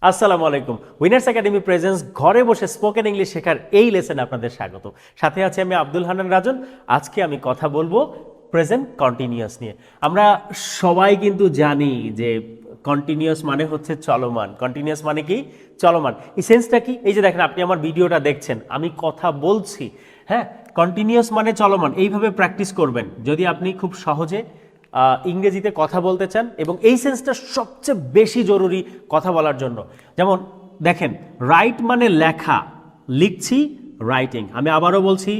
আসসালামু আলাইকুম। Winners academy presence ঘরে বসে স্পোকেন ইংলিশ শেখার এই লেসনে আপনাদের স্বাগত। সাথে আছি আমি আব্দুল হান্নান রাজন। আজকে আমি কথা বলবো প্রেজেন্ট কন্টিনিউয়াস নিয়ে। আমরা সবাই কিন্তু জানি যে কন্টিনিউয়াস মানে হচ্ছে চলমান। কন্টিনিউয়াস মানে কি? চলমান। এই সেন্সটা কি? এই যে দেখেন, আপনি আমার ভিডিওটা দেখছেন, আমি কথা বলছি, হ্যাঁ। কন্টিনিউয়াস মানে চলমান। এইভাবে প্র্যাকটিস করবেন যদি আপনি খুব সহজে ইংরেজিতে কথা বলতে চান, এবং এই সেন্সটা সবচেয়ে বেশি জরুরি কথা বলার জন্য। যেমন দেখেন, রাইট মানে লেখা, লিখছি, রাইটিং। আমি আবারও বলছি,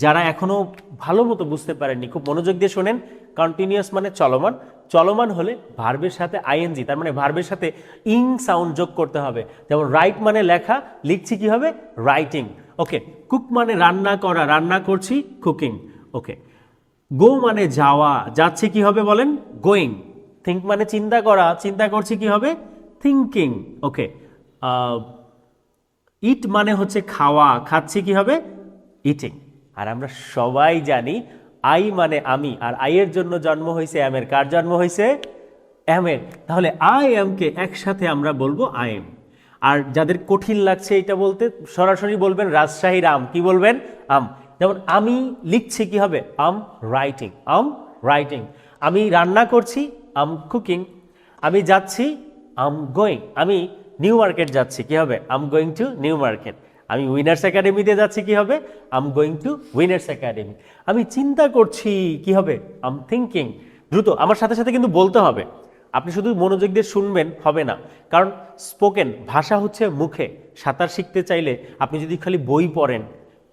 যারা এখনো ভালো মতো বুঝতে পারেননি খুব মনোযোগ দিয়ে শোনেন। কন্টিনিউয়াস মানে চলমান। চলমান হলে ভার্বের সাথে আইএনজি, তার মানে ভার্বের সাথে ইং সাউন্ড যোগ করতে হবে। যেমন রাইট মানে লেখা, লিখছি কি হবে? রাইটিং। ওকে। কুক মানে রান্না করা, রান্না করছি, কুকিং। ওকে। গো মানে যাওয়া, যাচ্ছে কি হবে বলেন? গোয়িং। থিঙ্ক মানে চিন্তা করা, চিন্তা করছি কি হবে? থিঙ্কিং। ওকে। ইট মানে হচ্ছে খাওয়া, খাচ্ছি কি হবে? ইটিং। আর আমরা সবাই জানি আই মানে আমি, আর আই এর জন্য জন্ম হয়েছে এম এর। কার জন্ম হয়েছে? এম এর। তাহলে আই এম কে একসাথে আমরা বলবো আই এম। আর যাদের কঠিন লাগছে এটা বলতে, সরাসরি বলবেন রাজশাহীর আম। কি বলবেন? আম। যেমন আমি লিখছি কি হবে? আম রাইটিং। আম রাইটিং। আমি রান্না করছি, আম কুকিং। আমি যাচ্ছি, আম গোয়িং। আমি নিউ মার্কেট যাচ্ছি, কি হবে? আম গোয়িং টু নিউ মার্কেট। আমি উইনার্স একাডেমিতে যাচ্ছি, কি হবে? আম গোয়িং টু উইনার্স একাডেমি। আমি চিন্তা করছি, কি হবে? আম থিঙ্কিং। দ্রুত আমার সাথে সাথে কিন্তু বলতে হবে। আপনি শুধু মনোযোগ দিয়ে শুনবেন হবে না, কারণ স্পোকেন ভাষা হচ্ছে মুখে। সাঁতার শিখতে চাইলে আপনি যদি খালি বই পড়েন,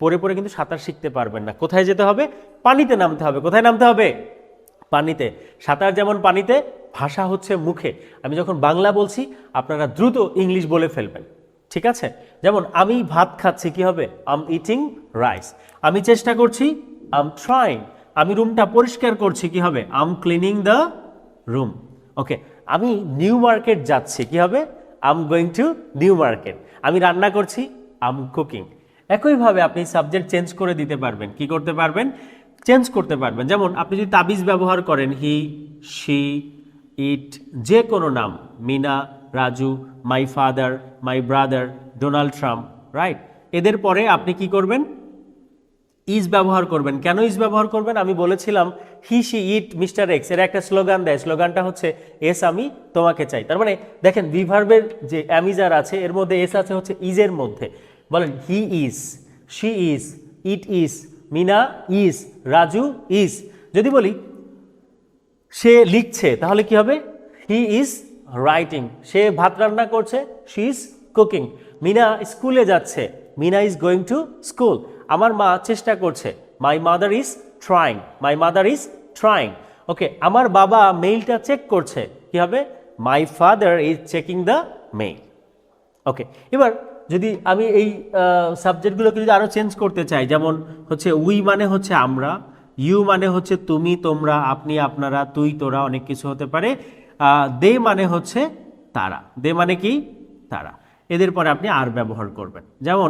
পড়ে পড়ে কিন্তু সাঁতার শিখতে পারবেন না। কোথায় যেতে হবে? পানিতে নামতে হবে। কোথায় নামতে হবে? পানিতে। সাঁতার যেমন পানিতে, ভাষা হচ্ছে মুখে। আমি যখন বাংলা বলছি, আপনারা দ্রুত ইংলিশ বলে ফেলবেন। ঠিক আছে? যেমন আমি ভাত খাচ্ছি, কি হবে? আম ইটিং রাইস। আমি চেষ্টা করছি, আম ট্রাইং। আমি রুমটা পরিষ্কার করছি, কি হবে? আম ক্লিনিং দ্য রুম। ওকে। আমি নিউ মার্কেট যাচ্ছি, কি হবে? আম গোয়িং টু নিউ মার্কেট। আমি রান্না করছি, আম কুকিং। একইভাবে আপনি সাবজেক্ট চেঞ্জ করে দিতে পারবেন। কি করতে পারবেন? চেঞ্জ করতে পারবেন। যেমন আপনি যদি তাবিজ ব্যবহার করেন, হি, শি, ইট, যে কোনো নাম, Meena, Raju, my father, my brother, Donald Trump, right? এদের পরে আপনি কি করবেন? ইজ ব্যবহার করবেন। কেন ইজ ব্যবহার করবেন? আমি বলেছিলাম হি, শি, ইট, মিস্টার এক্স এর একটা স্লোগান দেয়। স্লোগানটা হচ্ছে এস আমি তোমাকে চাই। তার মানে দেখেন, বিভার্বের যে অ্যামিজার আছে এর মধ্যে এস আছে হচ্ছে ইজের মধ্যে। বলেন he is, she is, it is, Meena is, Raju is. যদি বলি সে লিখছে, তাহলে কি হবে? He is writing. সে ভাত রান্না করছে, শি ইজ কুকিং। মিনা স্কুলে যাচ্ছে, Meena is going to school. আমার মা চেষ্টা করছে, my mother is trying. My mother is trying. Okay. আমার বাবা মেইলটা চেক করছে, কি হবে? My father is checking the mail. Okay. এবার যদি আমি এই সাবজেক্টগুলোকে যদি আরও চেঞ্জ করতে চাই, যেমন হচ্ছে উই মানে হচ্ছে আমরা, ইউ মানে হচ্ছে তুমি, তোমরা, আপনি, আপনারা, তুই, তোরা, অনেক কিছু হতে পারে। দে মানে হচ্ছে তারা। দে মানে কি? তারা। এদের পরে আপনি আর ব্যবহার করবেন। যেমন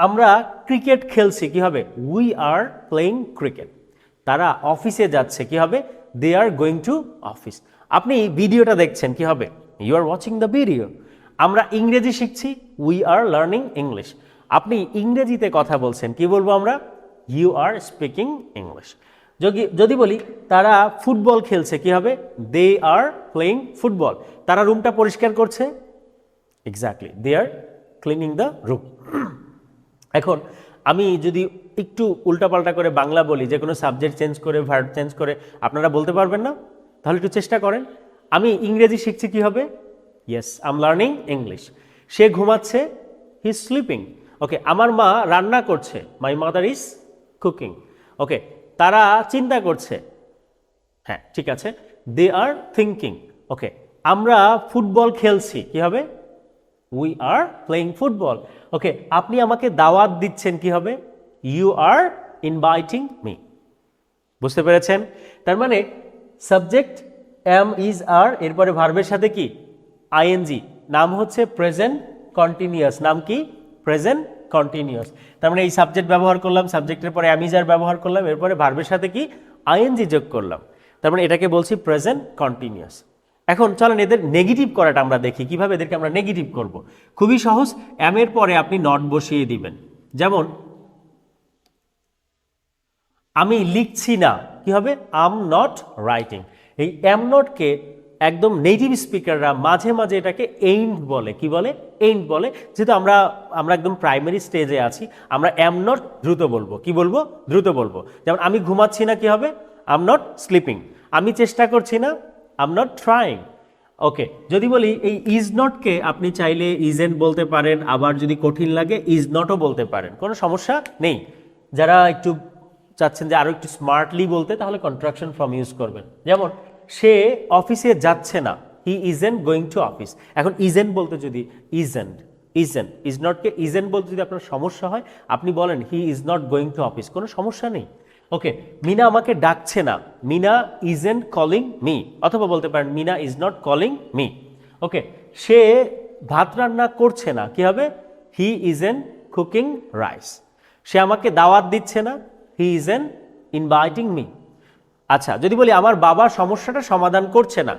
আমরা ক্রিকেট খেলছি, কি হবে? We are playing cricket. তারা অফিসে যাচ্ছে, কি হবে? They are going to office. আপনি ভিডিওটা দেখছেন, কি হবে? You are watching the video. আমরা ইংরেজি শিখছি, উই আর লার্নিং ইংলিশ। আপনি ইংরেজিতে কথা বলছেন, কি বলবো আমরা? You are speaking English. যদি বলি তারা ফুটবল খেলছে, কি হবে? They are playing football. তারা রুমটা পরিষ্কার করছে, exactly, they are cleaning the room. এখন আমি যদি একটু উল্টাপাল্টা করে বাংলা বলি, যে কোনো সাবজেক্ট চেঞ্জ করে, ভার্ব চেঞ্জ করে, আপনারা বলতে পারবেন না? তাহলে একটু চেষ্টা করেন। আমি ইংরেজি শিখছি, কি হবে? Yes, I am learning English. সে ঘুমাচ্ছে, হি ইজ স্লিপিং। ওকে। আমার মা রান্না করছে, my mother is cooking. Okay. তারা চিন্তা করছে, হ্যাঁ ঠিক আছে, দে আর থিঙ্কিং। ওকে। আমরা ফুটবল খেলছি, কি হবে? We are playing football. Okay. আপনি আমাকে দাওয়াত দিচ্ছেন, কি হবে? You are inviting me. বুঝতে পেরেছেন? তার মানে সাবজেক্ট এম, ইজ, আর, এরপরে ভার্বের সাথে কি? আইএনজি। নাম হচ্ছে প্রেজেন্ট কন্টিনিউয়াস। নাম কি? Present continuous. তার মানে এই সাবজেক্ট ব্যবহার করলাম, সাবজেক্টের পরে এম, ইজ, আর ব্যবহার করলাম, এরপরে ভার্বের সাথে কি? আইএনজি যোগ করলাম। তার মানে এটাকে বলছি প্রেজেন্ট কন্টিনিউয়াস। এখন চলেন এদের নেগেটিভ করাটা আমরা দেখি, কিভাবে এদেরকে আমরা নেগেটিভ করব। খুবই সহজ, এম এর পরে আপনি নট বসিয়ে দিবেন। যেমন আমি লিখছি না, কি হবে? আম নট রাইটিং। এই এম নটকে একদম নেটিভ স্পিকাররা মাঝে মাঝে এটাকে এইন্ড বলে। কি বলে? এইন্ড বলে। যেহেতু আমরা একদম প্রাইমারি স্টেজে আছি, আমরা এম নট দ্রুত বলবো। কি বলবো? দ্রুত বলবো। যেমন আমি ঘুমাচ্ছি না, কি হবে? আম নট স্লিপিং। আমি চেষ্টা করছি না, আম নট ট্রাইং। ওকে, যদি বলি এই ইজ নটকে আপনি চাইলে ইজেন্ট বলতে পারেন, আবার যদি কঠিন লাগে ইজ নটও বলতে পারেন, কোনো সমস্যা নেই। যারা একটু চাচ্ছেন যে আরো একটু স্মার্টলি বলতে, তাহলে কন্ট্রাকশন ফর্ম ইউজ করবেন। যেমন সে অফিসে যাচ্ছে না, হি ইজেন্ট গোয়িং টু অফিস। এখন ইজেন্ট বলতে যদি ইজ নটকে ইজেন্ট বলতে যদি আপনার সমস্যা হয়, আপনি বলেন he is not going to office, কোনো সমস্যা নেই। ওকে, মিনা আমাকে ডাকছে না, মিনা ইজেন্ট কলিং মি, অথবা বলতে পারেন Meena is not calling me. Okay, সে ভাত রান্না করছে না, কি হবে? He isn't cooking rice. সে আমাকে দাওয়াত দিচ্ছে না, হি ইজেন্ট ইনভাইটিং মি। আচ্ছা, যদি বলি আমার বাবা সমস্যাটা সমাধান করছে না,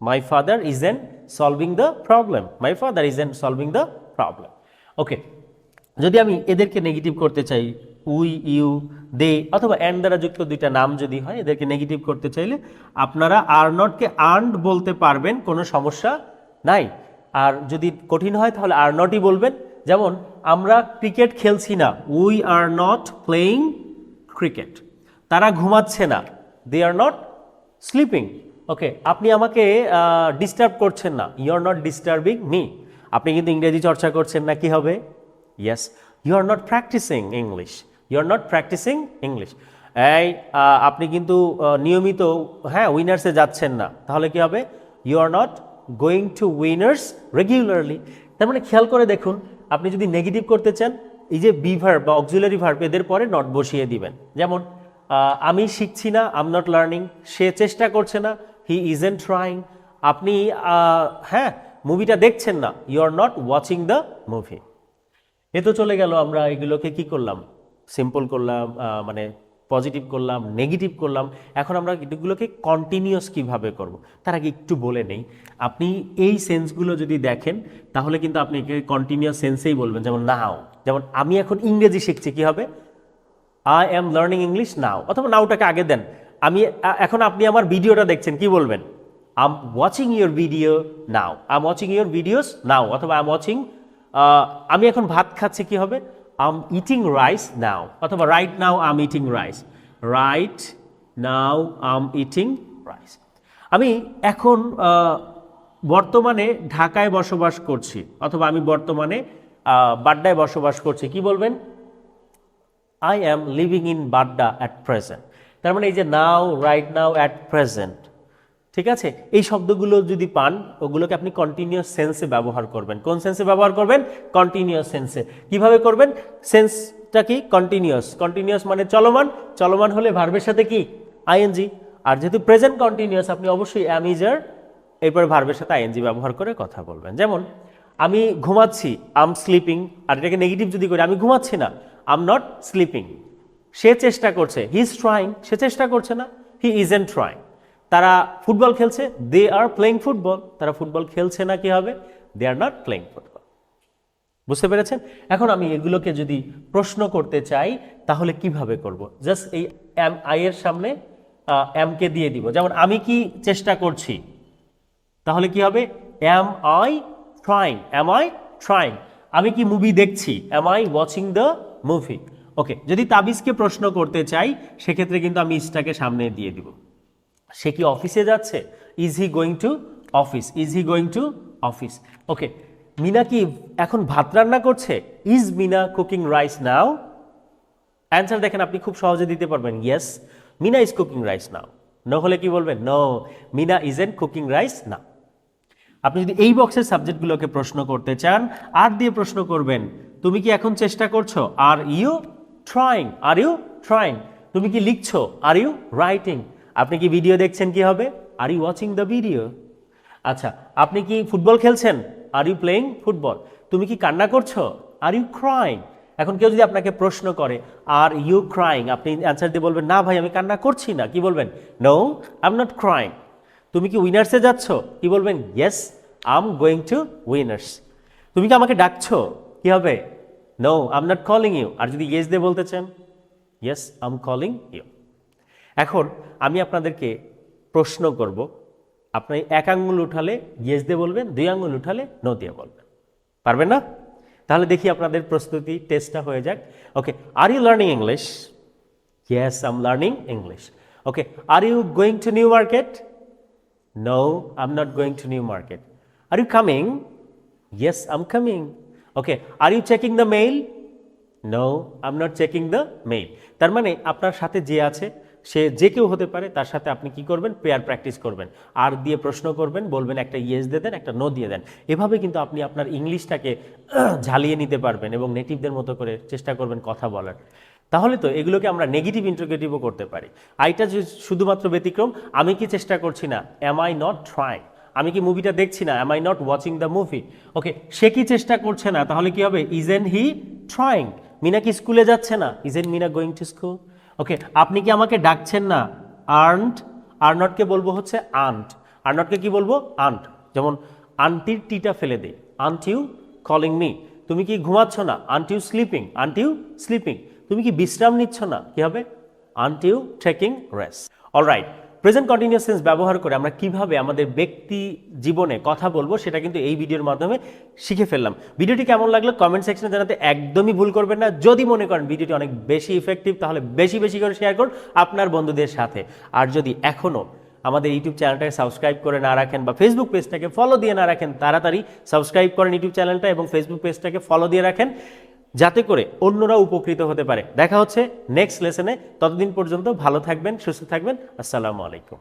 my father isn't solving the problem, my father isn't solving the problem. Okay, যদি আমি এদেরকে নেগেটিভ করতে চাই, উই, ইউ, দে অথবা অ্যান্ড দ্বারা যুক্ত দুইটা নাম যদি হয়, এদেরকে নেগেটিভ করতে চাইলে আপনারা আর নটকে আর্নড বলতে পারবেন, কোনো সমস্যা নাই। আর যদি কঠিন হয় তাহলে আর নটই বলবেন। যেমন আমরা ক্রিকেট খেলছি না, we are not playing cricket. তারা ঘুমাচ্ছে না, দে আর নট স্লিপিং। ওকে, আপনি আমাকে ডিস্টার্ব করছেন না, you are not disturbing me. আপনি কিন্তু ইংরেজি চর্চা করছেন না, কি হবে? Yes, you are not practising English, you are not practising English. এই আপনি কিন্তু নিয়মিত উইনার্সে যাচ্ছেন না, তাহলে কি হবে? You are not going to winners regularly. তার মানে খেয়াল করে দেখুন, আপনি যদি নেগেটিভ করতে চান, এই যে বি ভার্ব বা অক্সিলারি ভার্ব এদের পরে নট বসিয়ে দিবেন। যেমন আমি শিখছি না, আম নট লার্নিং। সে চেষ্টা করছে না, হি ইজেন্ট ট্রাইং। আপনি মুভিটা দেখছেন না, you are not watching the movie. এ তো চলে গেল, আমরা এগুলোকে কি করলাম? সিম্পল করলাম, মানে পজিটিভ করলাম, নেগেটিভ করলাম। এখন আমরা এগুলোকে কন্টিনিউয়াস কিভাবে করব, তার আগে একটু বলে নেই। আপনি এই সেন্সগুলো যদি দেখেন, তাহলে কিন্তু আপনি কন্টিনিউয়াস সেন্সেই বলবেন। যেমন নাও, যেমন আমি এখন ইংরেজি শিখছি, কি হবে? আই এম লার্নিং ইংলিশ নাও, অথবা নাওটাকে আগে দেন। এখন আপনি আমার ভিডিওটা দেখছেন, কি বলবেন? I am watching your video now, I am watching your videos now, অথবা আই এম ওয়াচিং, আমি এখন ভাত খাচ্ছি, কি হবে? আই এম ইটিং রাইস নাও, অথবা right now I am eating rice, right now I am eating rice. আমি এখন বর্তমানে ঢাকায় বসবাস করছি, অথবা আমি বর্তমানে বাড্ডায় বসবাস করছি, কি বলবেন? I am living in Badda at present. তার মানে এই যে নাও, রাইট নাও, অ্যাট প্রেজেন্ট, ঠিক আছে? এই শব্দগুলো যদি পান, ওগুলোকে আপনি কন্টিনিউয়াস সেন্সে ব্যবহার করবেন। কোন সেন্সে ব্যবহার করবেন? কন্টিনিউয়াস সেন্সে। কিভাবে করবেন? সেন্সটা কি? কন্টিনিউয়াস। কন্টিনিউয়াস মানে চলমান, চলমান হলে ভার্বের সাথে কি? আইএনজি। আর যেহেতু প্রেজেন্ট কন্টিনিউয়াস, আপনি অবশ্যই অ্যাম, ইজ, আর এরপর ভার্বের সাথে আইএনজি ব্যবহার করে কথা বলবেন। যেমন আমি ঘুমাচ্ছি, আম স্লিপিং। আর এটাকে নেগেটিভ যদি করি, আমি ঘুমাচ্ছি না, আম নট স্লিপিং। সে চেষ্টা করছে, হি ইজ ট্রাইং। সে চেষ্টা করছে না, হি ইজেন্ট ট্রাইং। তারা ফুটবল খেলছে, দে আর প্লেইং ফুটবল। তারা ফুটবল খেলছে না, কি হবে? They are not playing football. বুঝতে পেরেছেন? এখন আমি এগুলোকে যদি প্রশ্ন করতে চাই, তাহলে কিভাবে করব? জাস্ট এই এম, আই এর সামনে এম কে দিয়ে দিব। যেমন আমি কি চেষ্টা করছি, তাহলে কি হবে? Am I trying, am I trying. আমি কি মুভি দেখছি, am I watching the movie. Okay, যদি তাবিজকে প্রশ্ন করতে চাই, সেক্ষেত্রে কিন্তু আমি ইজটাকে সামনে দিয়ে দিব। সে কি অফিসে যাচ্ছে? Is he going to office, is he going to office. Okay, Meena কি এখন ভাত রান্না করছে? Is Meena cooking rice now? Answer দেখেন, আপনি খুব সহজে দিতে পারবেন, yes Meena is cooking rice now. No হলে কি বলবেন? No, Meena isn't cooking rice now. আপনি যদি এই বক্সের সাবজেক্টগুলোকে প্রশ্ন করতে চান, আর দিয়ে প্রশ্ন করবেন, তুমি কি এখন চেষ্টা করছো? Are you trying, are you trying. তুমি কি লিখছো? Are you writing. আপনি কি ভিডিও দেখছেন, কি হবে? Are you watching the video. আচ্ছা, আপনি কি ফুটবল খেলছেন? Are you playing football. তুমি কি কান্না করছো? Are you crying. এখন কেউ যদি আপনাকে প্রশ্ন করে আর ইউ ক্রাইং, আপনি অ্যান্সার দিয়ে বলবেন, না ভাই আমি কান্না করছি না, কি বলবেন? No, I am not crying. তুমি কি উইনার্সে যাচ্ছ? কি বলবেন? Yes I am going to Winners. তুমি কি আমাকে ডাকছো? কি হবে? No I am not calling you. আর যদি ইয়েস দিয়ে বলতে চান, yes I am calling you. এখন আমি আপনাদেরকে প্রশ্ন করব, আপনি এক আঙ্গুল উঠালে ইয়েস দিয়ে বলবেন, দুই আঙ্গুল উঠালে নো দিয়ে বলবেন। পারবেন না? তাহলে দেখি আপনাদের প্রস্তুতি টেস্টটা হয়ে যাক। Okay, are you learning English? Yes I am learning English. Okay, are you going to New Market? No I am not going to New Market. Are you coming? Yes I am coming. Okay, are you checking the mail? No I am not checking the mail. তার মানে আপনার সাথে যে আছে সে যে কেউ হতে পারে, তার সাথে আপনি কি করবেন? পেয়ার প্র্যাকটিস করবেন, আর দিয়ে প্রশ্ন করবেন, বলবেন একটা ইয়েস দিয়ে দেন, একটা নো দিয়ে দেন। এভাবে কিন্তু আপনি আপনার ইংলিশটাকে ঝালিয়ে নিতে পারবেন এবং নেটিভদের মতো করে চেষ্টা করবেন কথা বলার। তাহলে তো এগুলোকে আমরা নেগেটিভ ইন্টারোগেটিভও করতে পারি। আইটা যে শুধুমাত্র ব্যতিক্রম, আমি কি চেষ্টা করছি না? Am I not trying? আমি কি মুভিটা দেখছি না? Am I not watching the movie? Okay, সে কি চেষ্টা করছে না? তাহলে কি হবে? Isn't he trying? মিনা কি স্কুলে যাচ্ছে না? Isn't Meena going to school? Okay, আপনি কি আমাকে ডাকছেন না? আর্নট, আর নটকে বলবো হচ্ছে আন্ট। আর নটকে কি বলবো? আন্ট। যেমন আন্টির টিটা ফেলে দেই, আন্ট ইউ কলিং মি? তুমি কি ঘুমাচ্ছ না? Aren't you sleeping? Aren't you sleeping? তুমি কি বিশ্রাম নিচ্ছ না? কি হবে? Aren't you taking rest? Alright, present continuous tense ব্যবহার করে আমরা কিভাবে আমাদের ব্যক্তি জীবনে কথা বলবো সেটা কিন্তু এই ভিডিওর মাধ্যমে শিখে ফেললাম। ভিডিওটি কেমন লাগলো কমেন্ট সেকশনে জানাতে একদমই ভুল করবেন না। যদি মনে করেন ভিডিওটি অনেক বেশি ইফেক্টিভ, তাহলে বেশি বেশি করে শেয়ার করুন আপনার বন্ধুদের সাথে। আর যদি এখনও আমাদের ইউটিউব চ্যানেলটাকে সাবস্ক্রাইব করে না রাখেন বা ফেসবুক পেজটাকে ফলো দিয়ে না রাখেন, তাড়াতাড়ি সাবস্ক্রাইব করেন ইউটিউব চ্যানেলটা এবং ফেসবুক পেজটাকে ফলো দিয়ে রাখেন, যাতে করে অন্যরা উপকৃত হতে পারে। দেখা হচ্ছে নেক্সট লেসনে। ততদিন পর্যন্ত ভালো থাকবেন, সুস্থ থাকবেন। আসসালামু আলাইকুম।